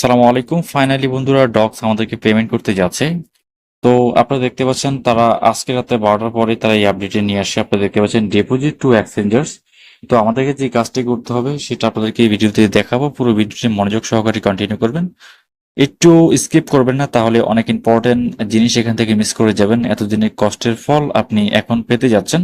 আসসালামু আলাইকুম। ফাইনালি বন্ধুরা ডক্স আমাদেরকে পেমেন্ট করতে যাচ্ছে। তো আপনারা দেখতে পাচ্ছেন তারা আজকে রাতে 12টার পরে তারা এই আপডেটে নিয়ে আসে। আপনারা দেখতে পাচ্ছেন ডিপোজিট টু এক্সচেঞ্জার্স। তো আমাদেরকে যে কাজটি করতে হবে সেটা আপনাদেরকে এই ভিডিওতে দেখাবো। পুরো ভিডিওটি মনোযোগ সহকারে কন্টিনিউ করবেন, একটু স্কিপ করবেন না, তাহলে অনেক ইম্পর্টেন্ট জিনিস এখান থেকে মিস করে যাবেন। এতদিনের কষ্টের ফল আপনি এখন পেতে যাচ্ছেন।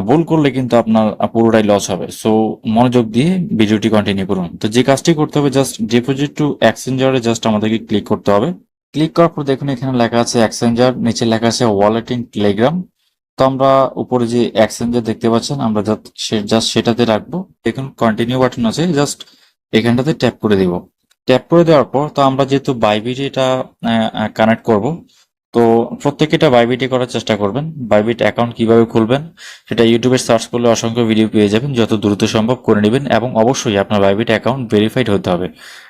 ভুল করলে কিন্তু আপনার পুরোটাই লস হবে। সো মনোযোগ দিয়ে ভিডিওটি কন্টিনিউ করুন। তো যে কাজটি করতে হবে, জাস্ট ডিপোজিট টু এক্সচেঞ্জারে জাস্ট আমাদেরকে ক্লিক করতে হবে। ক্লিক করার পর দেখুন এখানে লেখা আছে এক্সচেঞ্জার, নিচে লেখা আছে ওয়ালেট ইন টেলিগ্রাম। তো আমরা উপরে যে এক্সচেঞ্জার দেখতে পাচ্ছেন আমরা জাস্ট সেটাতে রাখবো। দেখুন কন্টিনিউ বাটন আছে, জাস্ট এখানটাতে ট্যাপ করে দিব। ট্যাপ করে দেওয়ার পর তো আমরা যেহেতু বাইবিট এটা কানেক্ট করব, তো প্রত্যেকে এটা বাইবিটে করার চেষ্টা করবেন। বাইবিট অ্যাকাউন্ট কিভাবে খুলবেন সেটা ইউটিউবে সার্চ করলে অসংখ্য ভিডিও পেয়ে যাবেন। যত দ্রুত সম্ভব করে নেবেন এবং অবশ্যই আপনার বাইবিট অ্যাকাউন্ট ভেরিফাইড হতে হবে।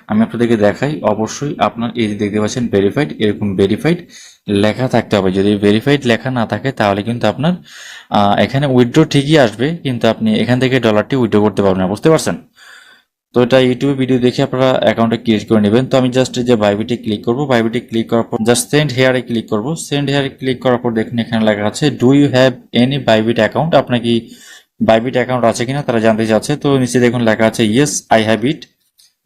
আমি আপনাদেরকে দেখাই, অবশ্যই আপনার এই যে দেখতে পাচ্ছেন ভেরিফাইড, এরকম ভেরিফাইড লেখা থাকতে হবে। যদি ভেরিফাইড লেখা না থাকে তাহলে কিন্তু আপনার এখানে উইথড্র ঠিকই আসবে, কিন্তু আপনি এখান থেকে ডলারটি উইথড্র করতে পারবেন না। বুঝতে পারছেন? তো এটা ইউটিউবে ভিডিও দেখে আপনারা অ্যাকাউন্টে ক্রিয়েট করে নেবেন। তো আমি জাস্ট যে বাইবিটে ক্লিক করব, বাইবিটে ক্লিক করার পর জাস্ট সেন্ড হেয়ারে ক্লিক করব। সেন্ড হেয়ারে ক্লিক করার পর দেখুন এখানে লেখা আছে do you have any Bybit account. আপনার কি বাইবিট অ্যাকাউন্ট আছে কিনা তারা জানতে চাচ্ছে। তো নিচে দেখুন লেখা আছে yes I have it.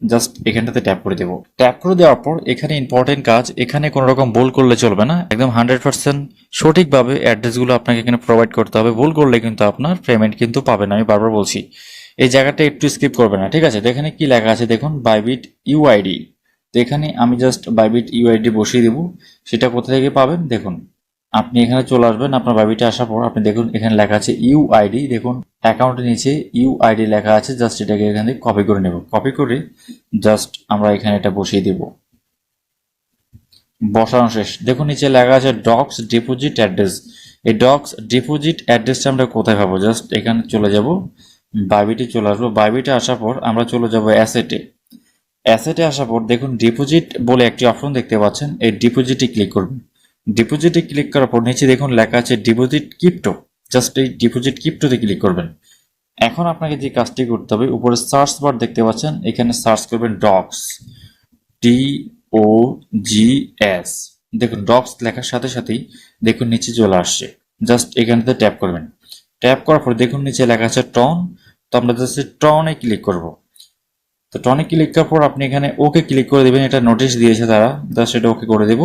Just এখানটাতে ট্যাপ করে দেবো। ট্যাপ করে দেওয়ার পর এখানে ইম্পর্টেন্ট কাজ, এখানে কোনো রকম ভুল করলে চলবে না। একদম 100% সঠিকভাবে অ্যাড্রেসগুলো আপনাকে এখানে প্রোভাইড করতে হবে। ভুল করলে কিন্তু আপনার পেমেন্ট কিন্তু পাবেন না। আমি বারবার বলছি এই জায়গাটা একটু স্কিপ করবে না, ঠিক আছে? তো এখানে কি লেখা আছে দেখুন, বাইবিট ইউআইডি। তো এখানে আমি জাস্ট বাইবিট ইউআইডি বসিয়ে দেবো। সেটা কোথা থেকে পাবেন দেখুন, আপনি এখানে চলে আসবেন। আপনার বাইবিটে আসার পর আপনি দেখুন এখানে লেখা আছে ইউআইডি। দেখুন অ্যাকাউন্টের নিচে ইউআইডি লেখা আছে, জাস্ট এটাকে এখান থেকে কপি করে নেব। কপি করে জাস্ট আমরা এখানে এটা বসিয়ে দেব। বসানো শেষ। দেখুন নিচে লেখা আছে ডক্স ডিপোজিট অ্যাড্রেস। এই ডক্স ডিপোজিট অ্যাড্রেসটা আমরা কোথায় পাবো? জাস্ট এখানে চলে যাব, বাইবিটে চলে আসবো। বাইবিটে আসার পর আমরা চলে যাব অ্যাসেটে। অ্যাসেটে আসার পর দেখুন ডিপোজিট বলে একটি অপশন দেখতে পাচ্ছেন, এই ডিপোজিটে ক্লিক করবেন। ডিপোজিটে ক্লিক করার পর নিচে দেখুন লেখা আছে ডিপোজিট ক্রিপ্টো। জাস্ট এই ডিপোজিট ক্রিপ্টোতে ক্লিক করবেন। এখন আপনাকে যে কাজটি করতে হবে, উপরে সার্চ বার দেখতে পাচ্ছেন, এখানে সার্চ করবেন ডক্স, DOGS। দেখুন ডক্স লেখার সাথে সাথেই দেখুন নিচে চলে আসছে। জাস্ট এখানেতে ট্যাপ করবেন। ট্যাপ করার পর দেখুন নিচে লেখা আছে টন। তো আমরা জাস্ট টনে ক্লিক করব। তো টনে ক্লিক করার পর আপনি এখানে ওকে ক্লিক করে দেবেন। এটা নোটিশ দিয়েছে তারা, জাস্ট এটা ওকে করে দেব।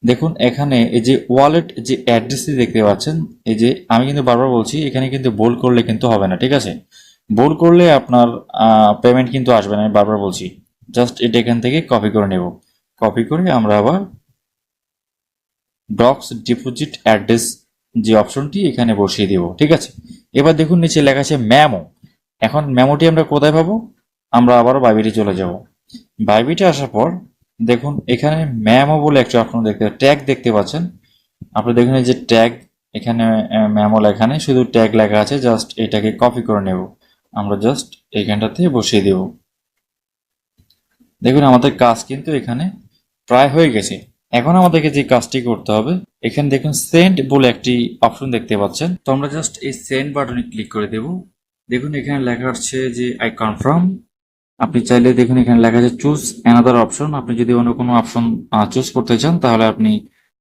দেখুন এখানে এই যে ওয়ালেট যে অ্যাড্রেসটি দেখতে পাচ্ছেন, এই যে আমি কিন্তু বারবার বলছি এখানে কিন্তু ভুল করলে কিন্তু হবে না, ঠিক আছে? ভুল করলে আপনার পেমেন্ট কিন্তু আসবে না, আমি বারবার বলছি। জাস্ট এটা এখান থেকে কপি করে নেব। কপি করে আমরা আবার ডক্স ডিপোজিট অ্যাড্রেস যে অপশনটি এখানে বসিয়ে দেব, ঠিক আছে? এবার দেখুন নিচে লেখা আছে ম্যামো। এখন ম্যামোটি আমরা কোথায় পাবো? আমরা আবারও বাইবিটে চলে যাব। বাইবিটে আসার পর দেখুন এখানে ম্যামো বলে একটা অপশন ট্যাগ দেখতে পাচ্ছেন। আপনি দেখুন এই যে ট্যাগ, এখানে ম্যামো লেখা নেই, শুধু ট্যাগ লেখা আছে। জাস্ট এটাকে কপি করে নেব। আমরা জাস্ট এইখানটাতে বসিয়ে দেব। দেখুন আমাদের কাজ কিন্তু এখানে প্রায় হয়ে গেছে। এখন আমাদেরকে যে কাজটি করতে হবে, এখানে দেখুন সেন্ড বলে একটি অপশন দেখতে পাচ্ছেন। তো আমরা জাস্ট এই সেন্ড বাটনে ক্লিক করে দেব। দেখুন এখানে লেখা আছে যে আই কনফার্ম। আপনি চাইলে দেখুন এখানে লেখা আছে চুজ অ্যানাদার অপশন। আপনি যদি অন্য কোনো অপশন চুজ করতে চান তাহলে আপনি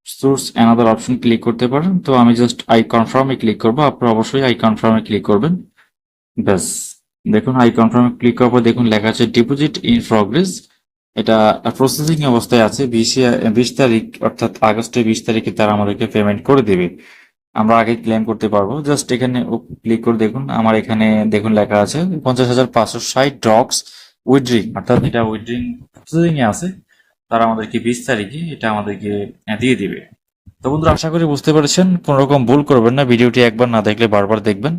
চুজ অ্যানাদার অপশন ক্লিক করতে পারেন। তো আমি জাস্ট আই কনফার্মে ক্লিক করবো। আপনারা অবশ্যই আই কনফার্মে ক্লিক করবেন। ব্যাস, দেখুন আই কনফার্মে ক্লিক করার পর দেখুন লেখা আছে ডিপোজিট ইন প্রগ্রেস। এটা প্রসেসিং অবস্থায় আছে। 20 তারিখ অর্থাৎ আগস্টের 20 তারিখে তারা আমাদেরকে পেমেন্ট করে দেবে। আমরা আগে ক্লেম করতে পারবো। জাস্ট এখানে ক্লিক করে দেখুন আমার এখানে দেখুন লেখা আছে 50,560 ডক্স উইথড্রিং, অর্থাৎ এটা উইথড্রিং প্রসেসিং এ আছে। তারা আমাদেরকে 20 তারিখে এটা আমাদেরকে দিয়ে দিবে। তো বন্ধুরা আশা করি বুঝতে পেরেছেন। কোনো রকম ভুল করবেন না, ভিডিওটি একবার না দেখলে বারবার দেখবেন।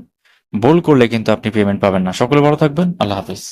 ভুল করলে কিন্তু আপনি পেমেন্ট পাবেন না। সকলে ভালো থাকবেন। আল্লাহ হাফিজ।